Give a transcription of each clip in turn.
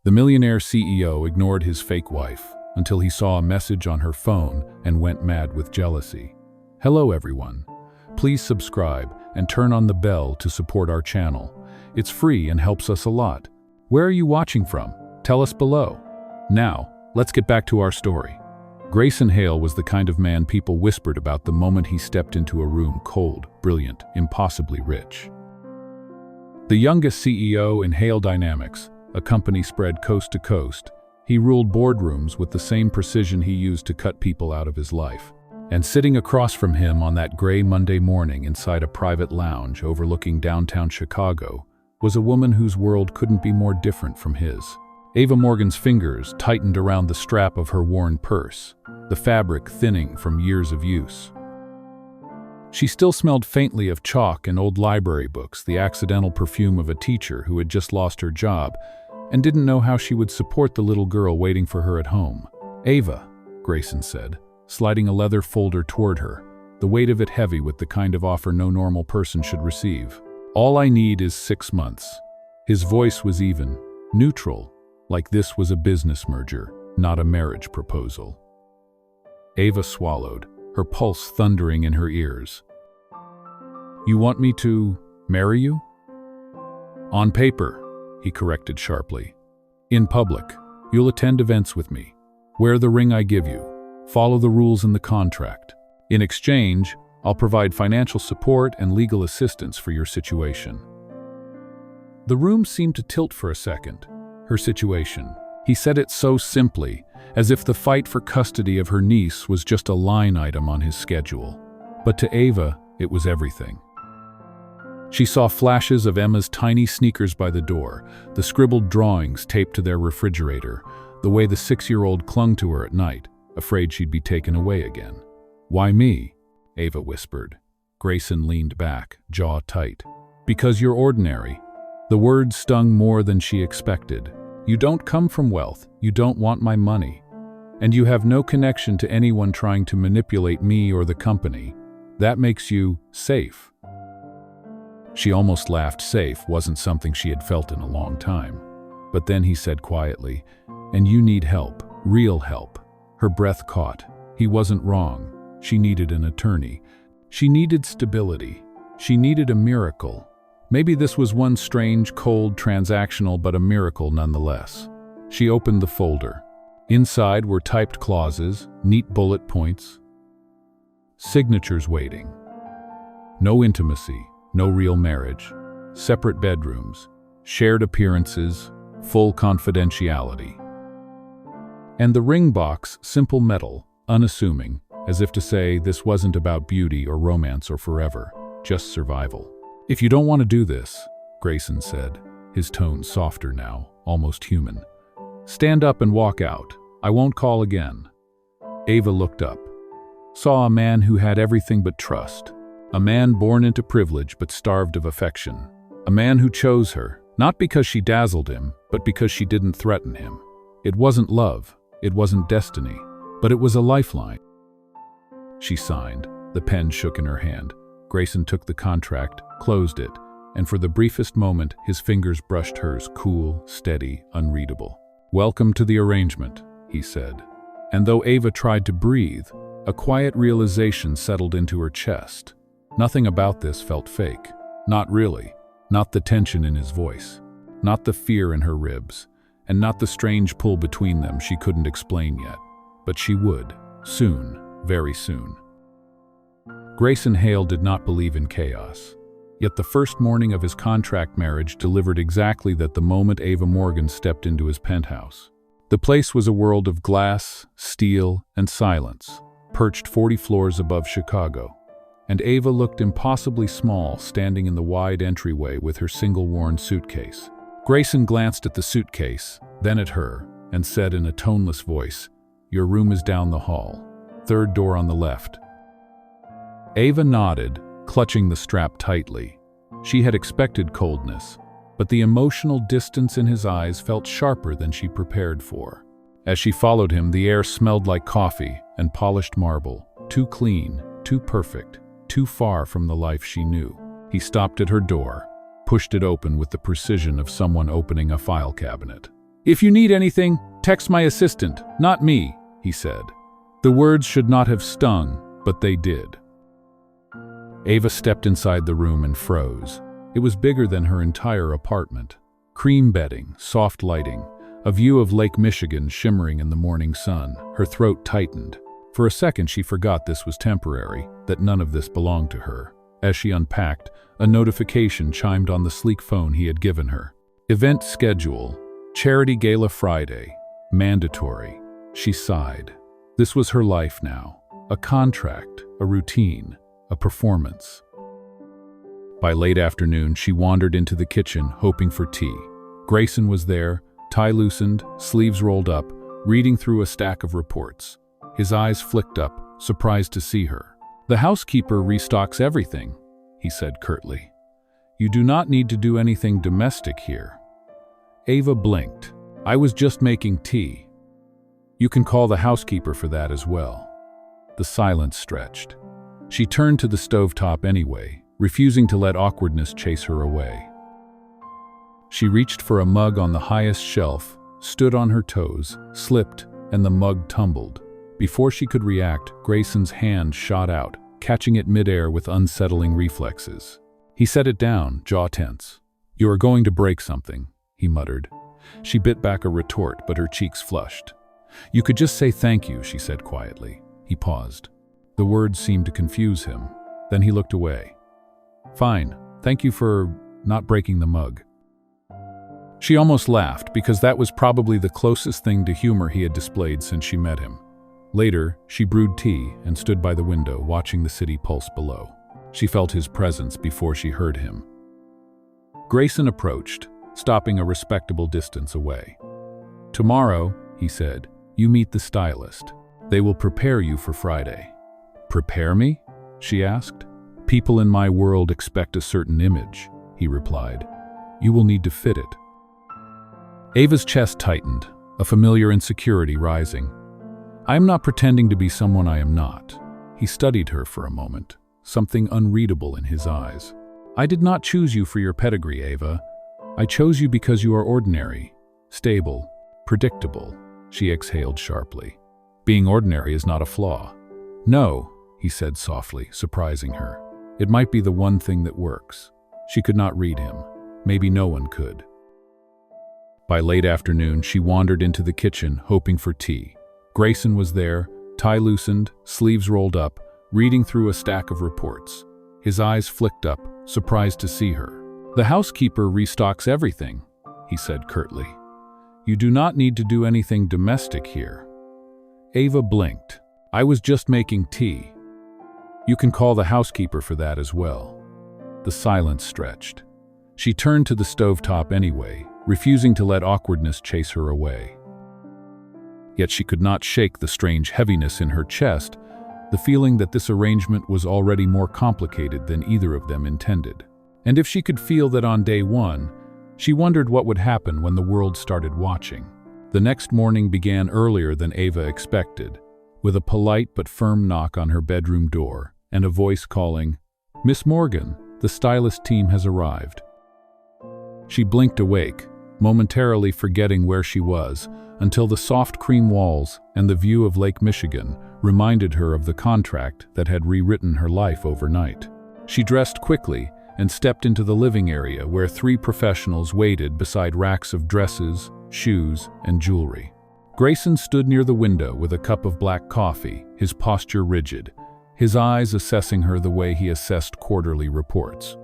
The Millionaire CEO ignored his fake wife until he saw a message on her phone and went mad with jealousy. Hello everyone. Please subscribe and turn on the bell to support our channel. It's free and helps us a lot. Where are you watching from? Tell us below. Now, let's get back to our story. Grayson Hale was the kind of man people whispered about the moment he stepped into a room cold, brilliant, impossibly rich. The youngest CEO in Hale Dynamics, a company spread coast to coast, he ruled boardrooms with the same precision he used to cut people out of his life. And sitting across from him on that gray Monday morning inside a private lounge overlooking downtown Chicago was a woman whose world couldn't be more different from his. Ava Morgan's fingers tightened around the strap of her worn purse, the fabric thinning from years of use. She still smelled faintly of chalk and old library books, the accidental perfume of a teacher who had just lost her job and didn't know how she would support the little girl waiting for her at home. "Ava," Grayson said, sliding a leather folder toward her, the weight of it heavy with the kind of offer no normal person should receive. "All I need is 6 months." His voice was even, neutral, like this was a business merger, not a marriage proposal. Ava swallowed, her pulse thundering in her ears. "You want me to marry you?" "On paper," he corrected sharply. "In public, you'll attend events with me. Wear the ring I give you. Follow the rules in the contract. In exchange, I'll provide financial support and legal assistance for your situation." The room seemed to tilt for a second. Her situation. He said it so simply, as if the fight for custody of her niece was just a line item on his schedule. But to Ava, it was everything. She saw flashes of Emma's tiny sneakers by the door, the scribbled drawings taped to their refrigerator, the way the 6-year-old clung to her at night, afraid she'd be taken away again. "Why me?" Ava whispered. Grayson leaned back, jaw tight. "Because you're ordinary." The words stung more than she expected. "You don't come from wealth, you don't want my money, and you have no connection to anyone trying to manipulate me or the company. That makes you safe." She almost laughed. Safe wasn't something she had felt in a long time. But then he said quietly, "And you need help, real help." Her breath caught. He wasn't wrong. She needed an attorney. She needed stability. She needed a miracle. Maybe this was one strange, cold, transactional, but a miracle nonetheless. She opened the folder. Inside were typed clauses, neat bullet points. Signatures waiting. No intimacy, no real marriage. Separate bedrooms, shared appearances, full confidentiality. And the ring box, simple metal, unassuming, as if to say this wasn't about beauty or romance or forever, just survival. "If you don't want to do this," Grayson said, his tone softer now, almost human, "stand up and walk out. I won't call again." Ava looked up, saw a man who had everything but trust, a man born into privilege but starved of affection, a man who chose her, not because she dazzled him, but because she didn't threaten him. It wasn't love, it wasn't destiny, but it was a lifeline. She signed. The pen shook in her hand. Grayson took the contract, closed it, and for the briefest moment, his fingers brushed hers, cool, steady, unreadable. "Welcome to the arrangement," he said. And though Ava tried to breathe, a quiet realization settled into her chest. Nothing about this felt fake. Not really. Not the tension in his voice. Not the fear in her ribs. And not the strange pull between them she couldn't explain yet. But she would. Soon. Very soon. Grayson Hale did not believe in chaos. Yet the first morning of his contract marriage delivered exactly that the moment Ava Morgan stepped into his penthouse. The place was a world of glass, steel, and silence, perched 40 floors above Chicago. And Ava looked impossibly small standing in the wide entryway with her single-worn suitcase. Grayson glanced at the suitcase, then at her, and said in a toneless voice, "Your room is down the hall. 3rd door on the left." Ava nodded, clutching the strap tightly. She had expected coldness, but the emotional distance in his eyes felt sharper than she prepared for. As she followed him, the air smelled like coffee and polished marble, too clean, too perfect, too far from the life she knew. He stopped at her door, pushed it open with the precision of someone opening a file cabinet. "If you need anything, text my assistant, not me," he said. The words should not have stung, but they did. Ava stepped inside the room and froze. It was bigger than her entire apartment. Cream bedding, soft lighting, a view of Lake Michigan shimmering in the morning sun. Her throat tightened. For a second she forgot this was temporary, that none of this belonged to her. As she unpacked, a notification chimed on the sleek phone he had given her. Event schedule, Charity Gala Friday, mandatory. She sighed. This was her life now. A contract, a routine, a performance. By late afternoon, she wandered into the kitchen, hoping for tea. Grayson was there, tie loosened, sleeves rolled up, reading through a stack of reports. His eyes flicked up, surprised to see her. "The housekeeper restocks everything," he said curtly. "You do not need to do anything domestic here." Ava blinked. "I was just making tea." "You can call the housekeeper for that as well." The silence stretched. She turned to the stovetop anyway, refusing to let awkwardness chase her away. She reached for a mug on the highest shelf, stood on her toes, slipped, and the mug tumbled. Before she could react, Grayson's hand shot out, catching it midair with unsettling reflexes. He set it down, jaw tense. "You are going to break something," he muttered. She bit back a retort, but her cheeks flushed. "You could just say thank you," she said quietly. He paused. The words seemed to confuse him. Then he looked away. "Fine, thank you for not breaking the mug." She almost laughed, because that was probably the closest thing to humor he had displayed since she met him. Later, she brewed tea and stood by the window, watching the city pulse below. She felt his presence before she heard him. Grayson approached, stopping a respectable distance away. "Tomorrow," he said, "you meet the stylist. They will prepare you for Friday." "Prepare me?" she asked. "People in my world expect a certain image," he replied. "You will need to fit it." Ava's chest tightened, a familiar insecurity rising. "I am not pretending to be someone I am not." He studied her for a moment, something unreadable in his eyes. "I did not choose you for your pedigree, Ava. I chose you because you are ordinary, stable, predictable." She exhaled sharply. "Being ordinary is not a flaw." "No," he said softly, surprising her. "It might be the one thing that works." She could not read him. Maybe no one could. By late afternoon, she wandered into the kitchen, hoping for tea. Grayson was there, tie loosened, sleeves rolled up, reading through a stack of reports. His eyes flicked up, surprised to see her. "The housekeeper restocks everything," he said curtly. "You do not need to do anything domestic here." Ava blinked. "I was just making tea." "You can call the housekeeper for that as well." The silence stretched. She turned to the stovetop anyway, refusing to let awkwardness chase her away. Yet she could not shake the strange heaviness in her chest, the feeling that this arrangement was already more complicated than either of them intended. And if she could feel that on day one, she wondered what would happen when the world started watching. The next morning began earlier than Ava expected, with a polite but firm knock on her bedroom door and a voice calling, "Miss Morgan, the stylist team has arrived." She blinked awake, momentarily forgetting where she was, until the soft cream walls and the view of Lake Michigan reminded her of the contract that had rewritten her life overnight. She dressed quickly and stepped into the living area where 3 professionals waited beside racks of dresses, shoes, and jewelry. Grayson stood near the window with a cup of black coffee, his posture rigid, his eyes assessing her the way he assessed quarterly reports.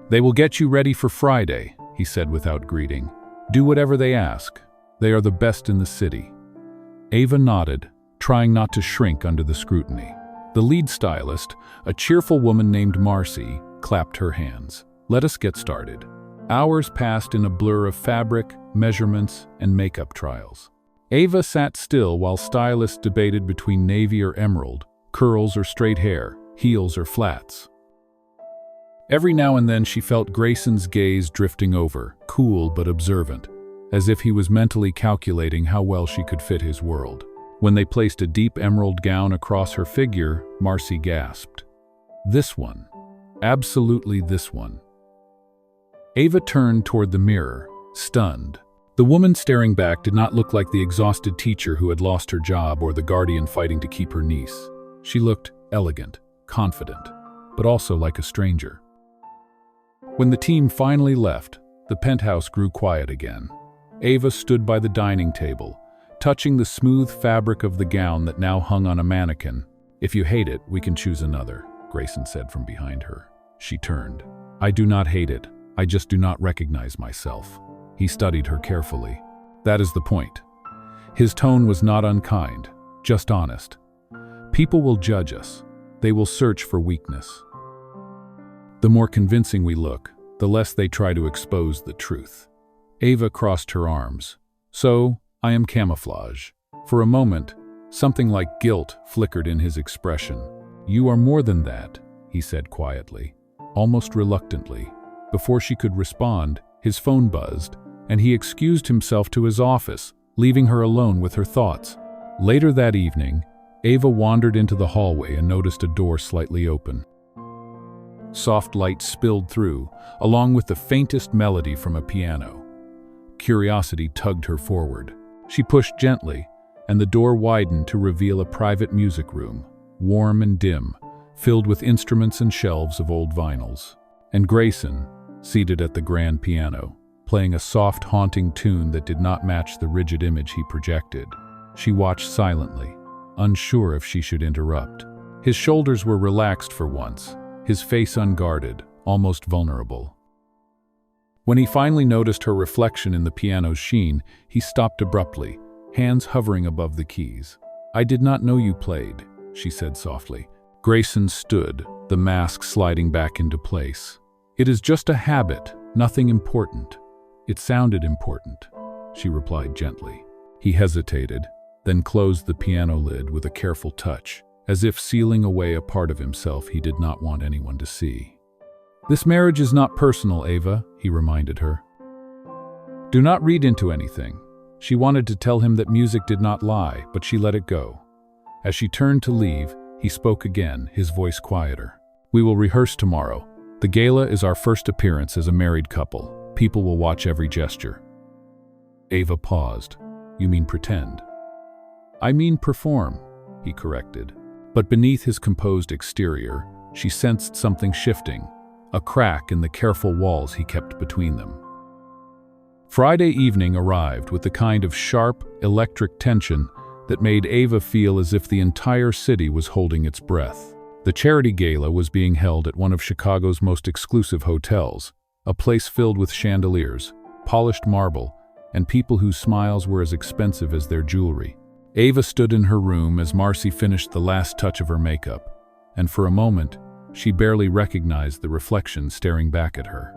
"They will get you ready for Friday," he said without greeting. "Do whatever they ask. They are the best in the city." Ava nodded, trying not to shrink under the scrutiny. The lead stylist, a cheerful woman named Marcy, clapped her hands. "Let us get started." Hours passed in a blur of fabric, measurements, and makeup trials. Ava sat still while stylists debated between navy or emerald, curls or straight hair, heels or flats. Every now and then she felt Grayson's gaze drifting over, cool but observant, as if he was mentally calculating how well she could fit his world. When they placed a deep emerald gown across her figure, Marcy gasped. "This one. Absolutely this one." Ava turned toward the mirror, stunned. The woman staring back did not look like the exhausted teacher who had lost her job or the guardian fighting to keep her niece. She looked elegant, confident, but also like a stranger. When the team finally left, the penthouse grew quiet again. Ava stood by the dining table, touching the smooth fabric of the gown that now hung on a mannequin. "If you hate it, we can choose another," Grayson said from behind her. She turned. "I do not hate it. I just do not recognize myself." He studied her carefully. That is the point. His tone was not unkind, just honest. People will judge us. They will search for weakness. The more convincing we look, the less they try to expose the truth. Ava crossed her arms. "So, I am camouflage." For a moment, something like guilt flickered in his expression. "You are more than that," he said quietly, almost reluctantly. Before she could respond, his phone buzzed, and he excused himself to his office, leaving her alone with her thoughts. Later that evening, Ava wandered into the hallway and noticed a door slightly open. Soft light spilled through, along with the faintest melody from a piano. Curiosity tugged her forward. She pushed gently, and the door widened to reveal a private music room, warm and dim, filled with instruments and shelves of old vinyls. And Grayson, seated at the grand piano, playing a soft, haunting tune that did not match the rigid image he projected. She watched silently, unsure if she should interrupt. His shoulders were relaxed for once, his face unguarded, almost vulnerable. When he finally noticed her reflection in the piano's sheen, he stopped abruptly, hands hovering above the keys. "I did not know you played," she said softly. Grayson stood, the mask sliding back into place. "It is just a habit, nothing important." "It sounded important," she replied gently. He hesitated, then closed the piano lid with a careful touch, as if sealing away a part of himself he did not want anyone to see. "This marriage is not personal, Ava," he reminded her. "Do not read into anything." She wanted to tell him that music did not lie, but she let it go. As she turned to leave, he spoke again, his voice quieter. "We will rehearse tomorrow. The gala is our first appearance as a married couple. People will watch every gesture." Ava paused. "You mean pretend?" "I mean perform," he corrected. But beneath his composed exterior, she sensed something shifting, a crack in the careful walls he kept between them. Friday evening arrived with the kind of sharp, electric tension that made Ava feel as if the entire city was holding its breath. The charity gala was being held at one of Chicago's most exclusive hotels, a place filled with chandeliers, polished marble, and people whose smiles were as expensive as their jewelry. Ava stood in her room as Marcy finished the last touch of her makeup, and for a moment, she barely recognized the reflection staring back at her.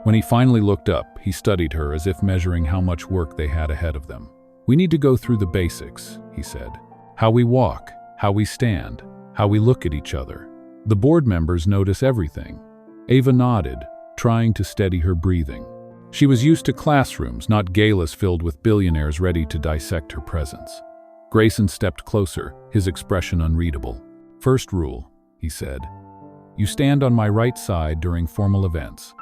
When he finally looked up, he studied her as if measuring how much work they had ahead of them. "We need to go through the basics," he said. "How we walk, how we stand, how we look at each other. The board members notice everything." Ava nodded, trying to steady her breathing. She was used to classrooms, not galas filled with billionaires ready to dissect her presence. Grayson stepped closer, his expression unreadable. "First rule," he said. "You stand on my right side during formal events."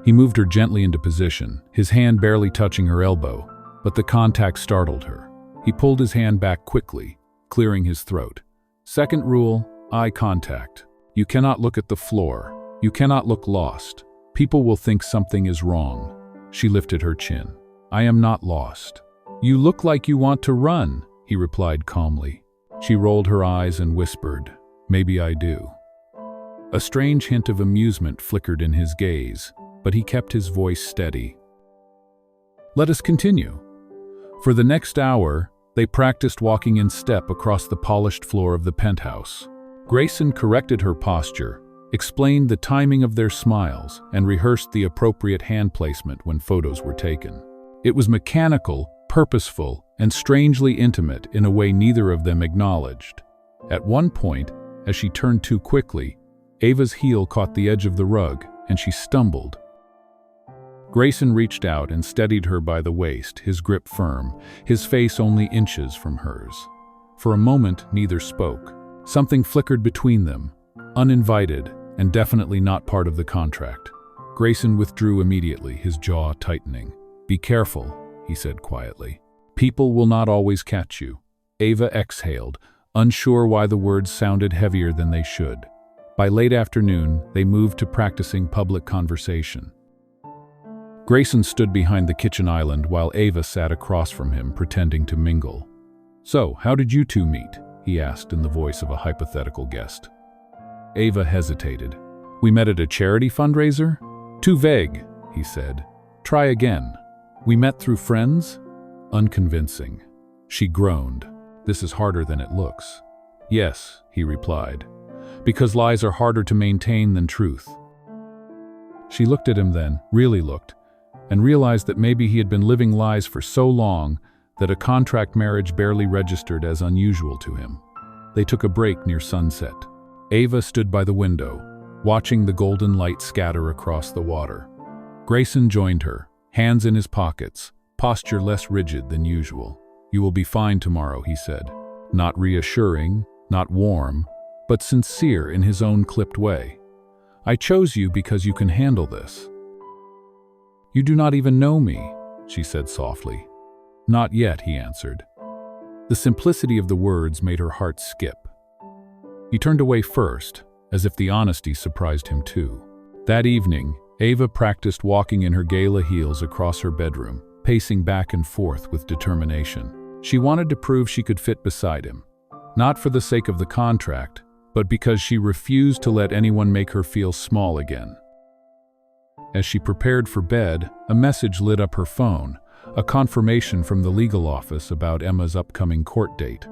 He moved her gently into position, his hand barely touching her elbow, but the contact startled her. He pulled his hand back quickly, clearing his throat. "Second rule, eye contact. You cannot look at the floor. You cannot look lost. People will think something is wrong." She lifted her chin. "I am not lost." "You look like you want to run," he replied calmly. She rolled her eyes and whispered, "Maybe I do." A strange hint of amusement flickered in his gaze, but he kept his voice steady. "Let us continue." For the next hour, they practiced walking in step across the polished floor of the penthouse. Grayson corrected her posture, explained the timing of their smiles, and rehearsed the appropriate hand placement when photos were taken. It was mechanical, purposeful, and strangely intimate in a way neither of them acknowledged. At one point, as she turned too quickly, Ava's heel caught the edge of the rug, and she stumbled. Grayson reached out and steadied her by the waist, his grip firm, his face only inches from hers. For a moment, neither spoke. Something flickered between them, uninvited and definitely not part of the contract. Grayson withdrew immediately, his jaw tightening. Be careful, he said quietly. People will not always catch you. Ava exhaled, unsure why the words sounded heavier than they should. By late afternoon, they moved to practicing public conversation. Grayson stood behind the kitchen island while Ava sat across from him, pretending to mingle. "So, how did you two meet?" he asked in the voice of a hypothetical guest. Ava hesitated. "We met at a charity fundraiser?" "Too vague," he said. "Try again." "We met through friends?" Unconvincing. She groaned. "This is harder than it looks." "Yes," he replied, "because lies are harder to maintain than truth." She looked at him then, really looked, and realized that maybe he had been living lies for so long that a contract marriage barely registered as unusual to him. They took a break near sunset. Ava stood by the window, watching the golden light scatter across the water. Grayson joined her, hands in his pockets, posture less rigid than usual. "You will be fine tomorrow," he said. Not reassuring, not warm, but sincere in his own clipped way. "I chose you because you can handle this." "You do not even know me," she said softly. "Not yet," he answered. The simplicity of the words made her heart skip. He turned away first, as if the honesty surprised him too. That evening, Ava practiced walking in her gala heels across her bedroom, pacing back and forth with determination. She wanted to prove she could fit beside him, not for the sake of the contract, but because she refused to let anyone make her feel small again. As she prepared for bed, a message lit up her phone, a confirmation from the legal office about Emma's upcoming court date.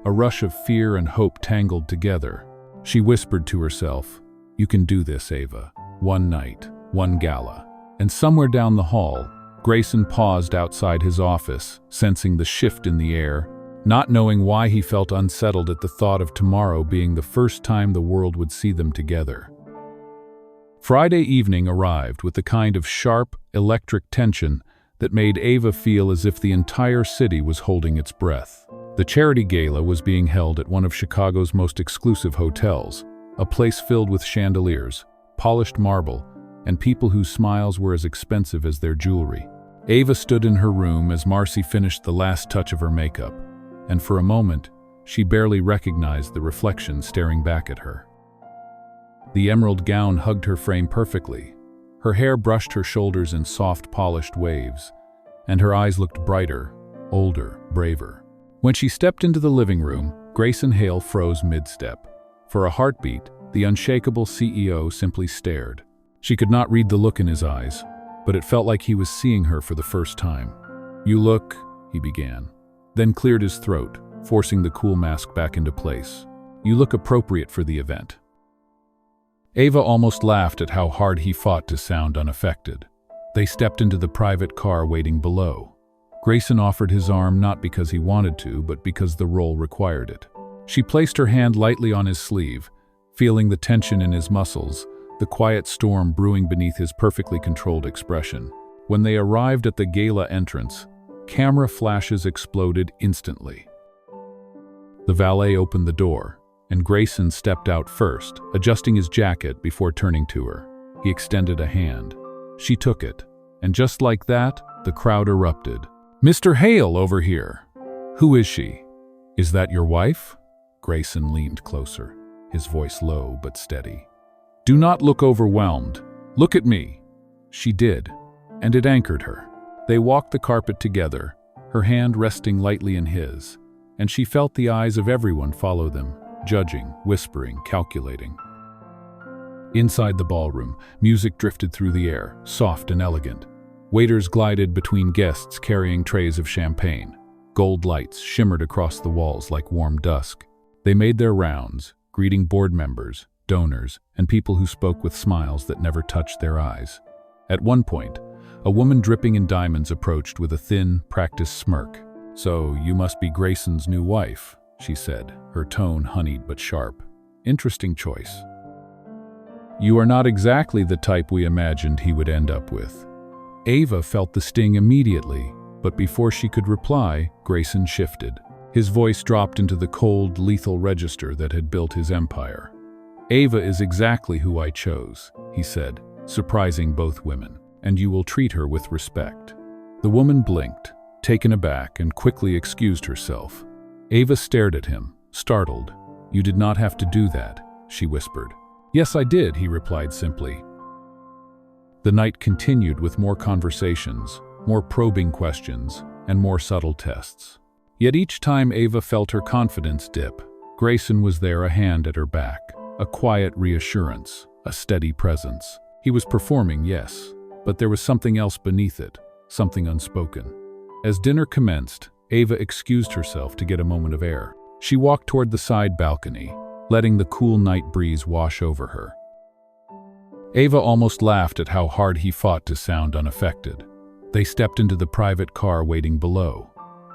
A rush of fear and hope tangled together. She whispered to herself, "You can do this, Ava. One night, one gala." And somewhere down the hall, Grayson paused outside his office, sensing the shift in the air, not knowing why he felt unsettled at the thought of tomorrow being the first time the world would see them together. Friday evening arrived with the kind of sharp, electric tension that made Ava feel as if the entire city was holding its breath. The charity gala was being held at one of Chicago's most exclusive hotels, a place filled with chandeliers, polished marble, and people whose smiles were as expensive as their jewelry. Ava stood in her room as Marcy finished the last touch of her makeup, and for a moment, she barely recognized the reflection staring back at her. The emerald gown hugged her frame perfectly. Her hair brushed her shoulders in soft, polished waves, and her eyes looked brighter, older, braver. When she stepped into the living room, Grayson Hale froze mid-step. For a heartbeat, the unshakable CEO simply stared. She could not read the look in his eyes, but it felt like he was seeing her for the first time. "You look," he began, then cleared his throat, forcing the cool mask back into place. "You look appropriate for the event." Ava almost laughed at how hard he fought to sound unaffected. They stepped into the private car waiting below. Grayson offered his arm not because he wanted to, but because the role required it. She placed her hand lightly on his sleeve, feeling the tension in his muscles, the quiet storm brewing beneath his perfectly controlled expression. When they arrived at the gala entrance, camera flashes exploded instantly. The valet opened the door, and Grayson stepped out first, adjusting his jacket before turning to her. He extended a hand. She took it, and just like that, the crowd erupted. "Mr. Hale over here!" "Who is she?" "Is that your wife?" Grayson leaned closer, his voice low but steady. "Do not look overwhelmed. Look at me." She did, and it anchored her. They walked the carpet together, her hand resting lightly in his, and she felt the eyes of everyone follow them, judging, whispering, calculating. Inside the ballroom, music drifted through the air, soft and elegant. Waiters glided between guests carrying trays of champagne. Gold lights shimmered across the walls like warm dusk. They made their rounds, greeting board members, donors, and people who spoke with smiles that never touched their eyes. At one point, a woman dripping in diamonds approached with a thin, practiced smirk. "So, you must be Grayson's new wife," she said, her tone honeyed but sharp. "Interesting choice. You are not exactly the type we imagined he would end up with." Ava felt the sting immediately, but before she could reply, Grayson shifted. His voice dropped into the cold, lethal register that had built his empire. "Ava is exactly who I chose," he said, surprising both women, "and you will treat her with respect." The woman blinked, taken aback, and quickly excused herself. Ava stared at him, startled. "You did not have to do that," she whispered. "Yes, I did," he replied simply. The night continued with more conversations, more probing questions, and more subtle tests. Yet each time Ava felt her confidence dip, Grayson was there, a hand at her back, a quiet reassurance, a steady presence. He was performing, yes, but there was something else beneath it, something unspoken. As dinner commenced, Ava excused herself to get a moment of air. She walked toward the side balcony, letting the cool night breeze wash over her. Ava almost laughed at how hard he fought to sound unaffected. They stepped into the private car waiting below.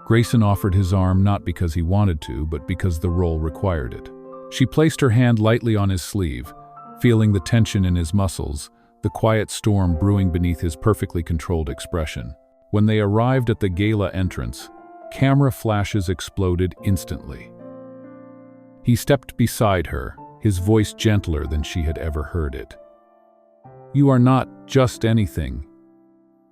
Grayson offered his arm not because he wanted to, but because the role required it. She placed her hand lightly on his sleeve, feeling the tension in his muscles, the quiet storm brewing beneath his perfectly controlled expression. When they arrived at the gala entrance, camera flashes exploded instantly. He stepped beside her, his voice gentler than she had ever heard it. "You are not just anything."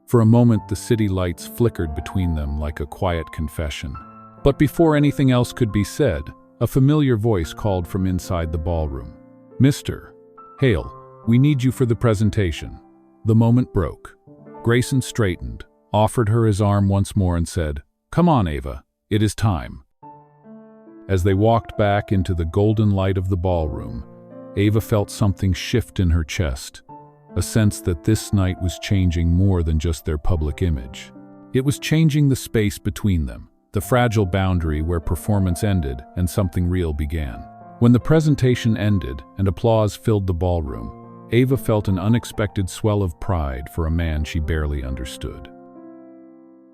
For a moment, the city lights flickered between them like a quiet confession. But before anything else could be said, a familiar voice called from inside the ballroom. "Mr. Hale, we need you for the presentation." The moment broke. Grayson straightened, offered her his arm once more, and said, "Come on, Ava, it is time." As they walked back into the golden light of the ballroom, Ava felt something shift in her chest. A sense that this night was changing more than just their public image. It was changing the space between them, the fragile boundary where performance ended and something real began. When the presentation ended and applause filled the ballroom, Ava felt an unexpected swell of pride for a man she barely understood.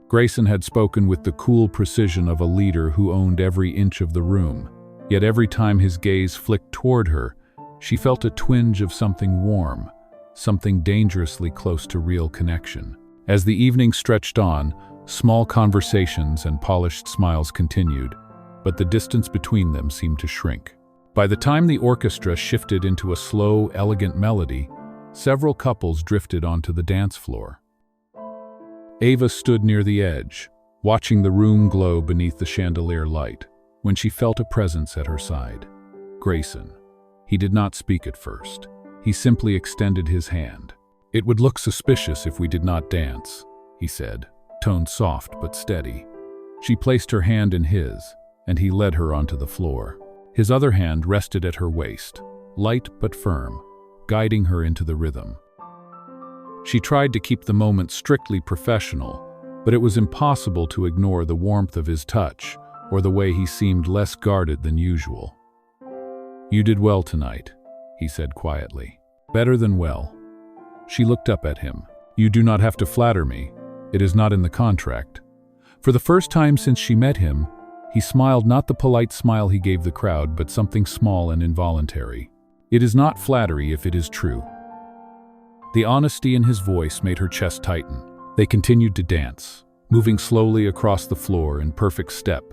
Grayson had spoken with the cool precision of a leader who owned every inch of the room, yet every time his gaze flicked toward her, she felt a twinge of something warm, something dangerously close to real connection. As the evening stretched on, small conversations and polished smiles continued, but the distance between them seemed to shrink. By the time the orchestra shifted into a slow, elegant melody, several couples drifted onto the dance floor. Ava stood near the edge, watching the room glow beneath the chandelier light, when she felt a presence at her side. Grayson. He did not speak at first. He simply extended his hand. "It would look suspicious if we did not dance," he said, tone soft but steady. She placed her hand in his, and he led her onto the floor. His other hand rested at her waist, light but firm, guiding her into the rhythm. She tried to keep the moment strictly professional, but it was impossible to ignore the warmth of his touch or the way he seemed less guarded than usual. "You did well tonight," he said quietly. "Better than well." She looked up at him. "You do not have to flatter me. It is not in the contract." For the first time since she met him, he smiled, not the polite smile he gave the crowd, but something small and involuntary. "It is not flattery if it is true." The honesty in his voice made her chest tighten. They continued to dance, moving slowly across the floor in perfect step,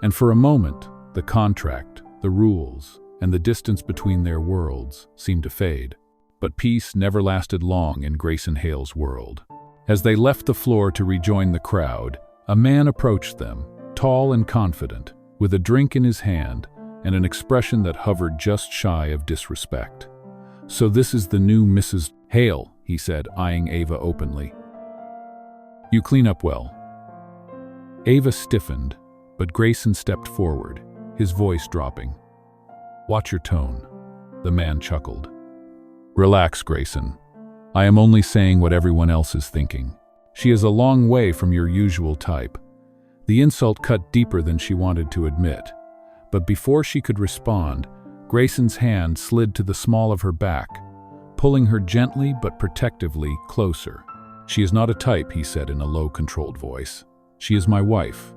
and for a moment, the contract, the rules, and the distance between their worlds seemed to fade. But peace never lasted long in Grayson Hale's world. As they left the floor to rejoin the crowd, a man approached them, tall and confident, with a drink in his hand and an expression that hovered just shy of disrespect. "So this is the new Mrs. Hale," he said, eyeing Ava openly. "You clean up well." Ava stiffened, but Grayson stepped forward, his voice dropping. "Watch your tone," the man chuckled. "Relax, Grayson. I am only saying what everyone else is thinking. She is a long way from your usual type." The insult cut deeper than she wanted to admit, but before she could respond, Grayson's hand slid to the small of her back, pulling her gently but protectively closer. "She is not a type," he said in a low, controlled voice. "She is my wife."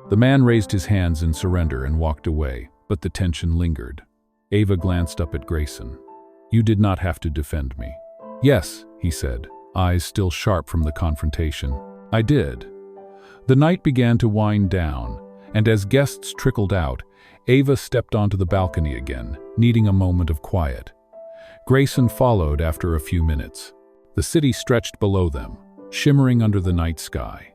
The man raised his hands in surrender and walked away, but the tension lingered. Ava glanced up at Grayson. "You did not have to defend me." "Yes," he said, eyes still sharp from the confrontation. "I did." The night began to wind down, and as guests trickled out, Ava stepped onto the balcony again, needing a moment of quiet. Grayson followed after a few minutes. The city stretched below them, shimmering under the night sky.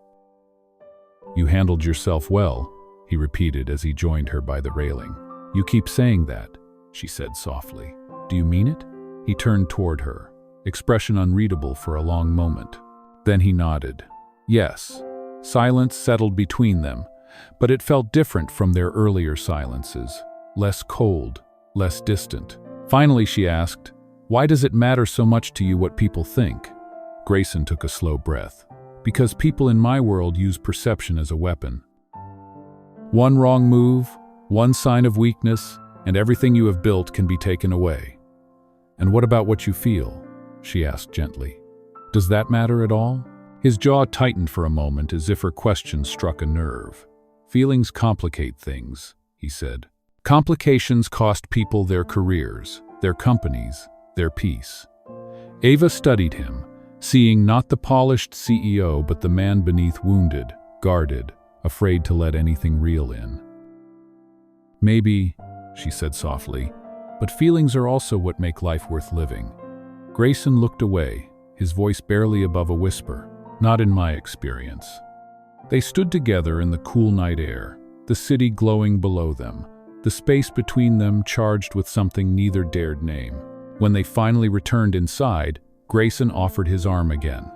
"You handled yourself well," he repeated as he joined her by the railing. "You keep saying that," she said softly. "Do you mean it?" He turned toward her, expression unreadable for a long moment. Then he nodded. Yes. Silence settled between them, but it felt different from their earlier silences, less cold, less distant. Finally she asked, "Why does it matter so much to you what people think?" Grayson took a slow breath. "Because people in my world use perception as a weapon. One wrong move, one sign of weakness, and everything you have built can be taken away." "And what about what you feel?" she asked gently. "Does that matter at all?" His jaw tightened for a moment as if her question struck a nerve. "Feelings complicate things," he said. "Complications cost people their careers, their companies, their peace." Ava studied him, seeing not the polished CEO but the man beneath, wounded, guarded, afraid to let anything real in. "Maybe," she said softly, "but feelings are also what make life worth living." Grayson looked away, his voice barely above a whisper. "Not in my experience." They stood together in the cool night air, the city glowing below them, the space between them charged with something neither dared name. When they finally returned inside, Grayson offered his arm again.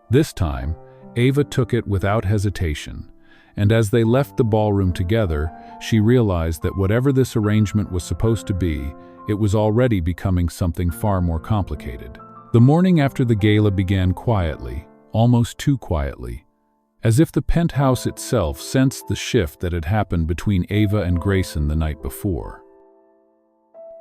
This time, Ava took it without hesitation, and as they left the ballroom together, she realized that whatever this arrangement was supposed to be, it was already becoming something far more complicated. The morning after the gala began quietly, almost too quietly, as if the penthouse itself sensed the shift that had happened between Ava and Grayson the night before.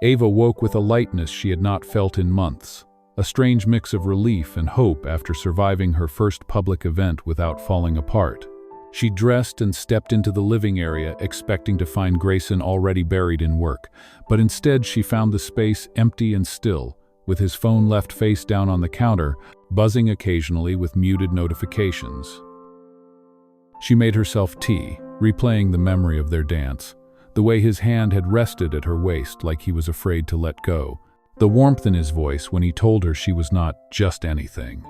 Ava woke with a lightness she had not felt in months, a strange mix of relief and hope after surviving her first public event without falling apart. She dressed and stepped into the living area, expecting to find Grayson already buried in work, but instead she found the space empty and still, with his phone left face down on the counter, buzzing occasionally with muted notifications. She made herself tea, replaying the memory of their dance, the way his hand had rested at her waist like he was afraid to let go, the warmth in his voice when he told her she was not just anything.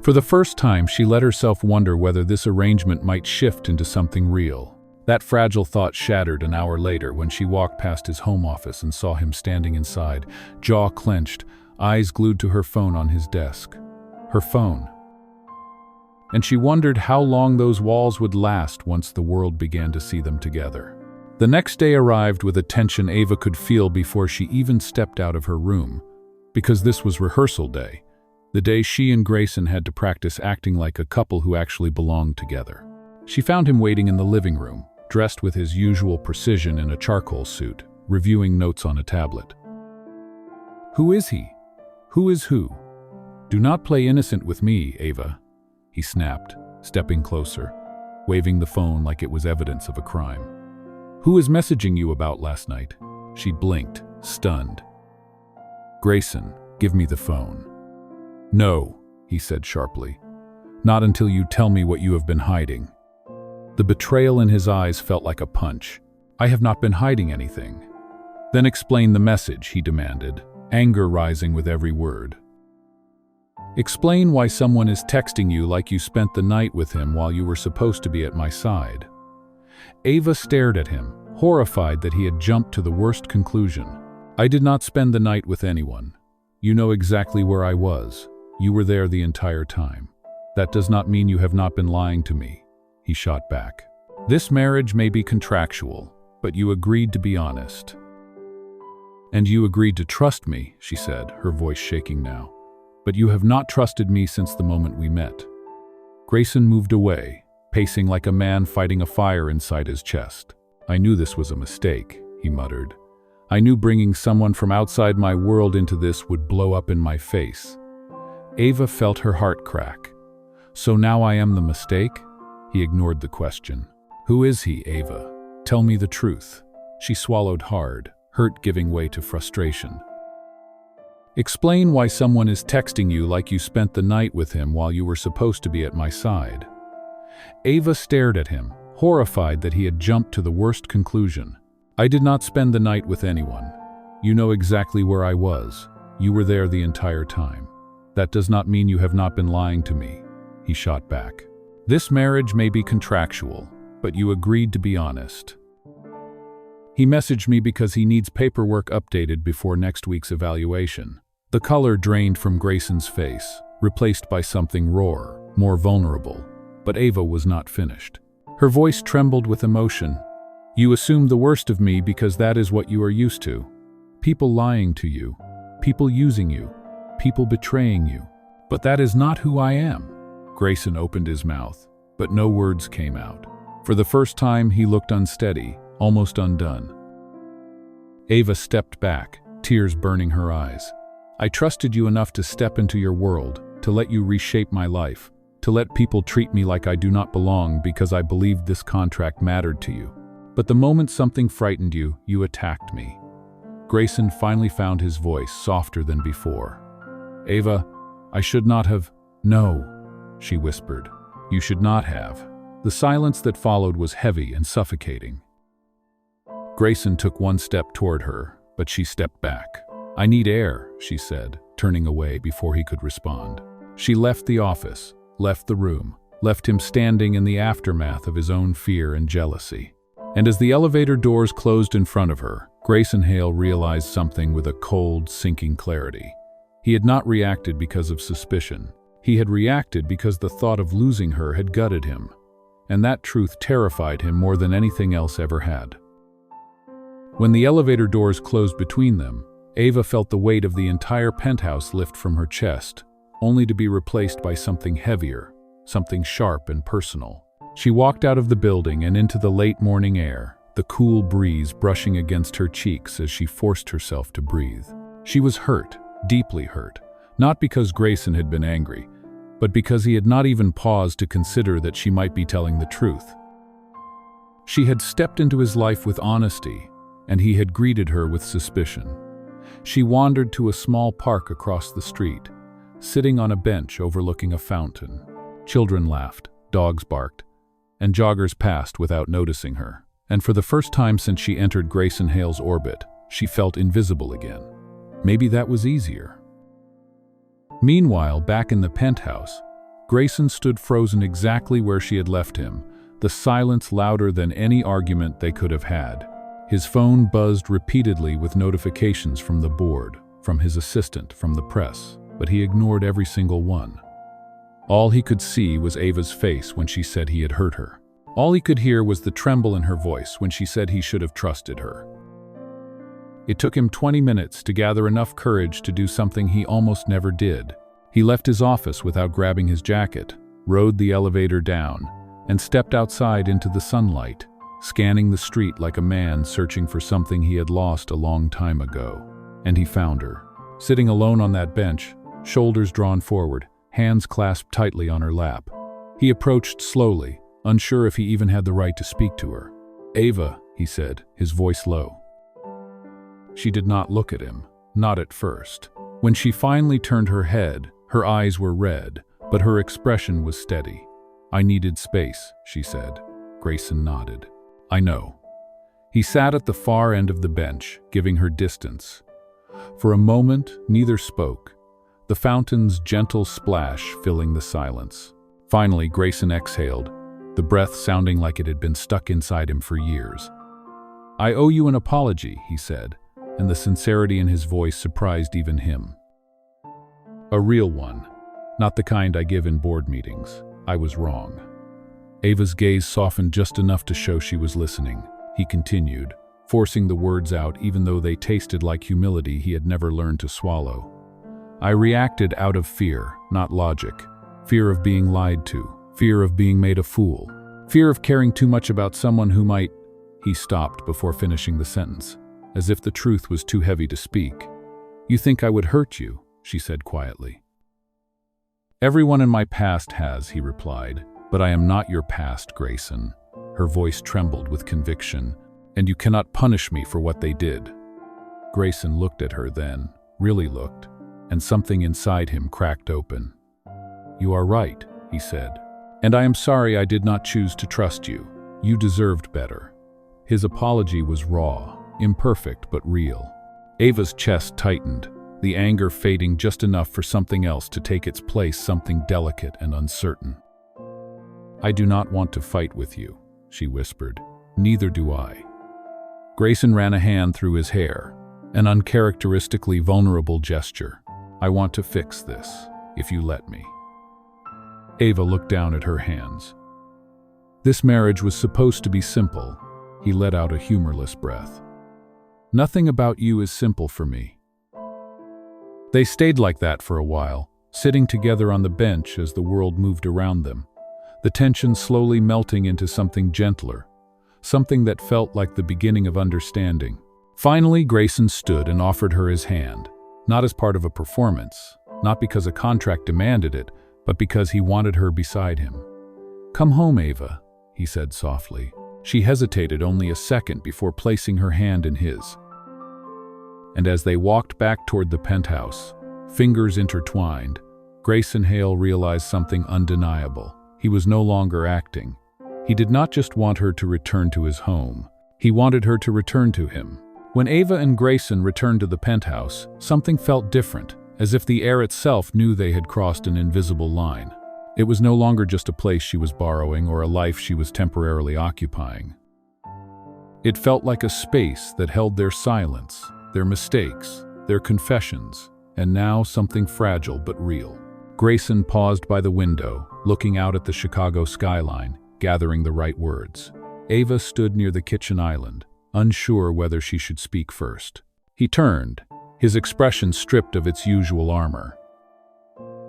For the first time, she let herself wonder whether this arrangement might shift into something real. That fragile thought shattered an hour later when she walked past his home office and saw him standing inside, jaw clenched, eyes glued to her phone on his desk. Her phone. And she wondered how long those walls would last once the world began to see them together. The next day arrived with a tension Ava could feel before she even stepped out of her room, because this was rehearsal day, the day she and Grayson had to practice acting like a couple who actually belonged together. She found him waiting in the living room, dressed with his usual precision in a charcoal suit, reviewing notes on a tablet. "Who is he? Who is who? Do not play innocent with me, Ava," he snapped, stepping closer, waving the phone like it was evidence of a crime. "Who is messaging you about last night?" She blinked, stunned. "Grayson, give me the phone." "No," he said sharply. "Not until you tell me what you have been hiding." The betrayal in his eyes felt like a punch. "I have not been hiding anything." "Then explain the message," he demanded, anger rising with every word. "Explain why someone is texting you like you spent the night with him while you were supposed to be at my side." Ava stared at him, horrified that he had jumped to the worst conclusion. "I did not spend the night with anyone. You know exactly where I was. You were there the entire time. That does not mean you have not been lying to me," he shot back. "This marriage may be contractual, but you agreed to be honest." "And you agreed to trust me," she said, her voice shaking now. "But you have not trusted me since the moment we met." Grayson moved away, pacing like a man fighting a fire inside his chest. "I knew this was a mistake," he muttered. "I knew bringing someone from outside my world into this would blow up in my face." Ava felt her heart crack. "So now I am the mistake?" He ignored the question. "Who is he, Ava? Tell me the truth." She swallowed hard, hurt giving way to frustration. "Explain why someone is texting you like you spent the night with him while you were supposed to be at my side." Ava stared at him, horrified that he had jumped to the worst conclusion. "I did not spend the night with anyone. You know exactly where I was. You were there the entire time. That does not mean you have not been lying to me, he shot back. This marriage may be contractual, but you agreed to be honest. He messaged me because he needs paperwork updated before next week's evaluation. The color drained from Grayson's face, replaced by something rawer, more vulnerable. But Ava was not finished. Her voice trembled with emotion. You assume the worst of me because that is what you are used to. People lying to you, people using you, people betraying you. But that is not who I am. Grayson opened his mouth, but no words came out. For the first time, he looked unsteady, almost undone. Ava stepped back, tears burning her eyes. I trusted you enough to step into your world, to let you reshape my life, to let people treat me like I do not belong because I believed this contract mattered to you. But the moment something frightened you, you attacked me. Grayson finally found his voice, softer than before. Ava, I should not have. No, she whispered. You should not have. The silence that followed was heavy and suffocating. Grayson took one step toward her, but she stepped back. I need air, she said, turning away before he could respond. She left the office, left the room, left him standing in the aftermath of his own fear and jealousy. And as the elevator doors closed in front of her, Grayson Hale realized something with a cold, sinking clarity. He had not reacted because of suspicion. He had reacted because the thought of losing her had gutted him. And that truth terrified him more than anything else ever had. When the elevator doors closed between them, Ava felt the weight of the entire penthouse lift from her chest, only to be replaced by something heavier, something sharp and personal. She walked out of the building and into the late morning air, the cool breeze brushing against her cheeks as she forced herself to breathe. She was hurt, deeply hurt, not because Grayson had been angry, but because he had not even paused to consider that she might be telling the truth. She had stepped into his life with honesty, and he had greeted her with suspicion. She wandered to a small park across the street, sitting on a bench overlooking a fountain. Children laughed, dogs barked, and joggers passed without noticing her. And for the first time since she entered Grayson Hale's orbit, she felt invisible again. Maybe that was easier. Meanwhile, back in the penthouse, Grayson stood frozen exactly where she had left him, the silence louder than any argument they could have had. His phone buzzed repeatedly with notifications from the board, from his assistant, from the press, but he ignored every single one. All he could see was Ava's face when she said he had hurt her. All he could hear was the tremble in her voice when she said he should have trusted her. It took him 20 minutes to gather enough courage to do something he almost never did. He left his office without grabbing his jacket, rode the elevator down, and stepped outside into the sunlight, scanning the street like a man searching for something he had lost a long time ago. And he found her, sitting alone on that bench, shoulders drawn forward, hands clasped tightly on her lap. He approached slowly, unsure if he even had the right to speak to her. Ava, he said, his voice low. She did not look at him, not at first. When she finally turned her head, her eyes were red, but her expression was steady. I needed space, she said. Grayson nodded. I know. He sat at the far end of the bench, giving her distance. For a moment, neither spoke, the fountain's gentle splash filling the silence. Finally, Grayson exhaled, the breath sounding like it had been stuck inside him for years. I owe you an apology, he said, and the sincerity in his voice surprised even him. A real one, not the kind I give in board meetings. I was wrong. Ava's gaze softened just enough to show she was listening. He continued, forcing the words out even though they tasted like humility he had never learned to swallow. I reacted out of fear, not logic. Fear of being lied to, fear of being made a fool, fear of caring too much about someone who might... He stopped before finishing the sentence, as if the truth was too heavy to speak. You think I would hurt you, she said quietly. Everyone in my past has, he replied, but I am not your past, Grayson. Her voice trembled with conviction. And you cannot punish me for what they did. Grayson looked at her then, really looked, and something inside him cracked open. You are right, he said. And I am sorry I did not choose to trust you. You deserved better. His apology was raw, imperfect but real. Ava's chest tightened, the anger fading just enough for something else to take its place, something delicate and uncertain. "I do not want to fight with you," she whispered. "Neither do I." Grayson ran a hand through his hair, an uncharacteristically vulnerable gesture. "I want to fix this, if you let me." Ava looked down at her hands. This marriage was supposed to be simple. He let out a humorless breath. "Nothing about you is simple for me." They stayed like that for a while, sitting together on the bench as the world moved around them, the tension slowly melting into something gentler, something that felt like the beginning of understanding. Finally, Grayson stood and offered her his hand, not as part of a performance, not because a contract demanded it, but because he wanted her beside him. "Come home, Ava," he said softly. She hesitated only a second before placing her hand in his. And as they walked back toward the penthouse, fingers intertwined, Grayson Hale realized something undeniable. He was no longer acting. He did not just want her to return to his home. He wanted her to return to him. When Ava and Grayson returned to the penthouse, something felt different, as if the air itself knew they had crossed an invisible line. It was no longer just a place she was borrowing or a life she was temporarily occupying. It felt like a space that held their silence, their mistakes, their confessions, and now something fragile but real. Grayson paused by the window, looking out at the Chicago skyline, gathering the right words. Ava stood near the kitchen island, unsure whether she should speak first. He turned, his expression stripped of its usual armor.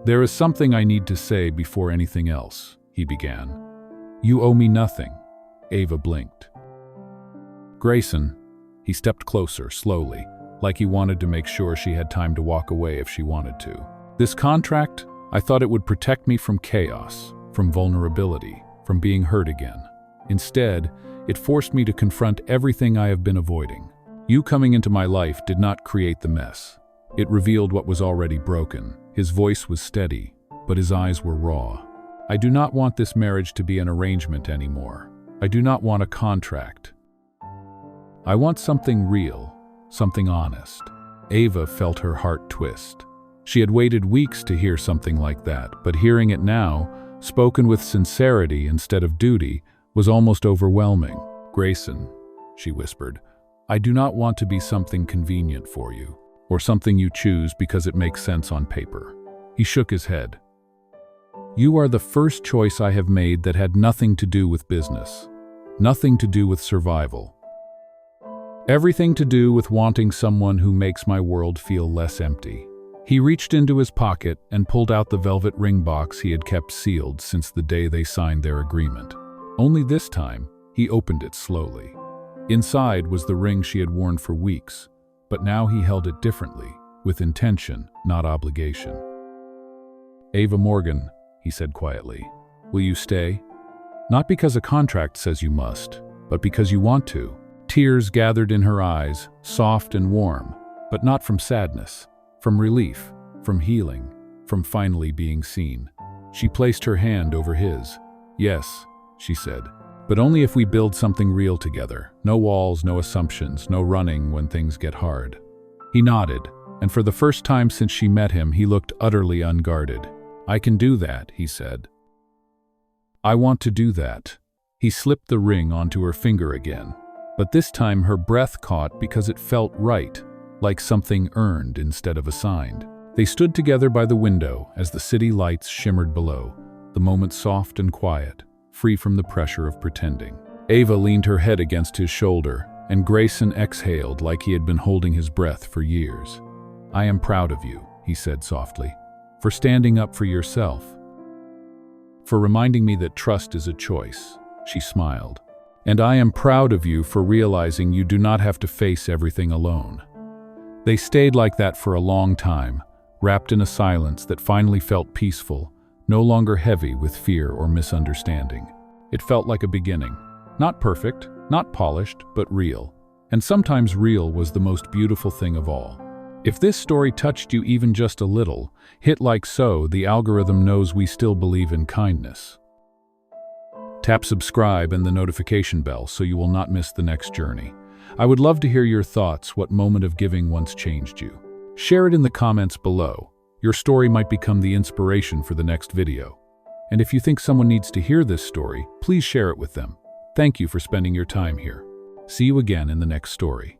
"There is something I need to say before anything else," he began. "You owe me nothing." Ava blinked. "Grayson," he stepped closer, slowly, like he wanted to make sure she had time to walk away if she wanted to. "This contract, I thought it would protect me from chaos, from vulnerability, from being hurt again. Instead, it forced me to confront everything I have been avoiding. You coming into my life did not create the mess. It revealed what was already broken." His voice was steady, but his eyes were raw. "I do not want this marriage to be an arrangement anymore. I do not want a contract. I want something real, something honest." Ava felt her heart twist. She had waited weeks to hear something like that, but hearing it now, spoken with sincerity instead of duty, was almost overwhelming. "Grayson," she whispered, "I do not want to be something convenient for you, or something you choose because it makes sense on paper." He shook his head. "You are the first choice I have made that had nothing to do with business, nothing to do with survival. Everything to do with wanting someone who makes my world feel less empty." He reached into his pocket and pulled out the velvet ring box he had kept sealed since the day they signed their agreement. Only this time, he opened it slowly. Inside was the ring she had worn for weeks, but now he held it differently, with intention, not obligation. "Ava Morgan," he said quietly, "will you stay? Not because a contract says you must, but because you want to." Tears gathered in her eyes, soft and warm, but not from sadness, from relief, from healing, from finally being seen. She placed her hand over his. "Yes," she said, "but only if we build something real together. No walls, no assumptions, no running when things get hard." He nodded, and for the first time since she met him, he looked utterly unguarded. "I can do that," he said. "I want to do that." He slipped the ring onto her finger again, but this time her breath caught because it felt right, like something earned instead of assigned. They stood together by the window as the city lights shimmered below, the moment soft and quiet, free from the pressure of pretending. Ava leaned her head against his shoulder, and Grayson exhaled like he had been holding his breath for years. "I am proud of you," he said softly, "for standing up for yourself. For reminding me that trust is a choice." She smiled. "And I am proud of you for realizing you do not have to face everything alone." They stayed like that for a long time, wrapped in a silence that finally felt peaceful, no longer heavy with fear or misunderstanding. It felt like a beginning. Not perfect, not polished, but real. And sometimes real was the most beautiful thing of all. If this story touched you even just a little, hit like so, the algorithm knows we still believe in kindness. Tap subscribe and the notification bell so you will not miss the next journey. I would love to hear your thoughts. What moment of giving once changed you? Share it in the comments below. Your story might become the inspiration for the next video. And if you think someone needs to hear this story, please share it with them. Thank you for spending your time here. See you again in the next story.